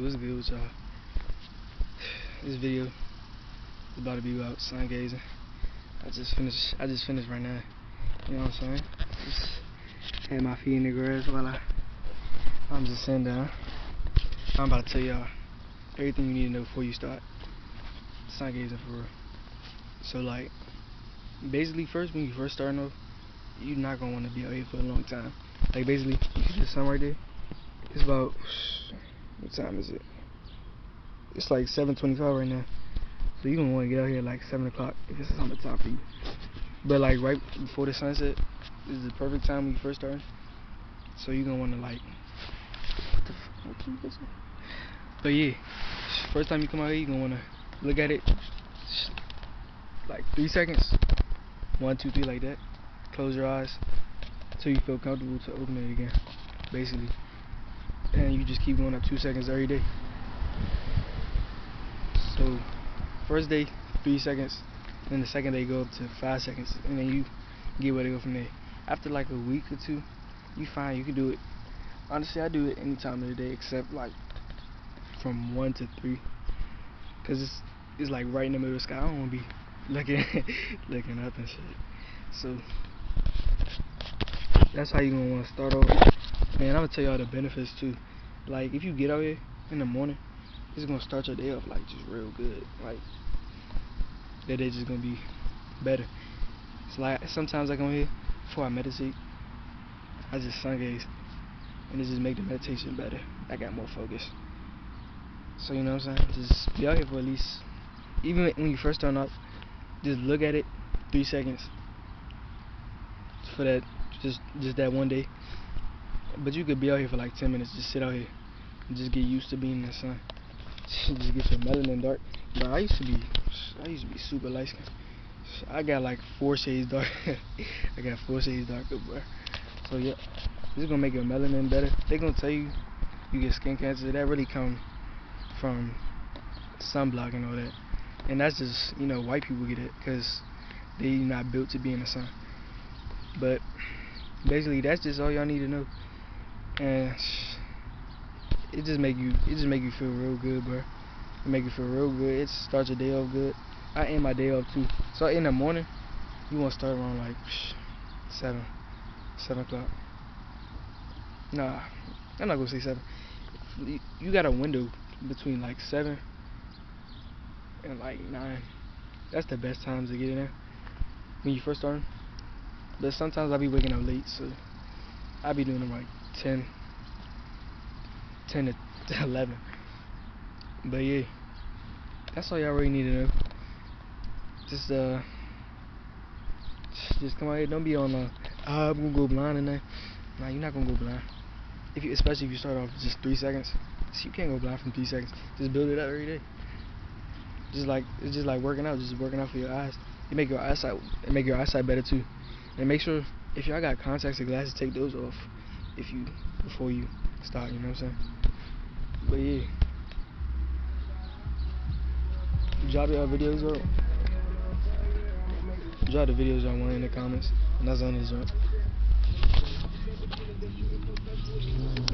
What's good with y'all? This video is about to be about sun gazing. I just finished right now. You know what I'm saying? Just had my feet in the grass while I'm just sitting down. I'm about to tell y'all everything you need to know before you start sun gazing for real. So like, basically first, when you first starting off, you're not gonna want to be out here for a long time. Like basically, you see the sun right there? It's about, what time is it? It's like 7:25 right now. So you're gonna want to get out here like 7 o'clock if it's on the top for you. But like right before the sunset is the perfect time when you first starting. So you're gonna want to like, what the fuck? But yeah, first time you come out here, you're gonna want to look at it like 3 seconds. 1, 2, 3 like that. Close your eyes until you feel comfortable to open it again, basically. And you just keep going up 2 seconds every day. So first day 3 seconds, then the second day go up to 5 seconds, and then you get where to go from there. After like a week or two, you find you can do it. Honestly, I do it any time of the day except like from 1 to 3, cause it's like right in the middle of the sky. I don't want to be looking up and shit. So that's how you gonna want to start off. And I'm gonna tell y'all the benefits too. Like if you get out here in the morning, it's gonna start your day off like just real good. Like that day just gonna be better. It's like sometimes I come here before I meditate, I just sun gaze, and it just make the meditation better. I got more focus. So you know what I'm saying? Just be out here for at least, even when you first start out, just look at it 3 seconds for that, just that one day. But you could be out here for like 10 minutes, just sit out here and just get used to being in the sun. Just get your melanin dark. But I used to be super light skinned. I got like 4 shades dark. I got 4 shades darker, bro. So yeah, this is gonna make your melanin better. They gonna tell you get skin cancer. That really come from sunblock and all that. And that's just, you know, white people get it because they not built to be in the sun. But basically, that's just all y'all need to know. And it just make you feel real good, bro. It make you feel real good. It starts your day off good. I end my day off too. So in the morning, you want to start around like 7 o'clock. Nah, I'm not gonna say 7. You got a window between like 7 and like 9. That's the best times to get in there when you first starting. But sometimes I be waking up late, so I be doing them like 10 to 11. But yeah, that's all y'all really need to know. Just come out here. Don't be on I'm gonna go blind and that. Nah, you're not gonna go blind. Especially if you start off just 3 seconds. So you can't go blind from 3 seconds. Just build it up every day. It's just like working out. Just working out for your eyes. It make your eyesight better too. And make sure if y'all got contacts or glasses, take those off before you start. You know what I'm saying? But yeah, drop your videos up. Drop the videos y'all want in the comments, and that's on this jump.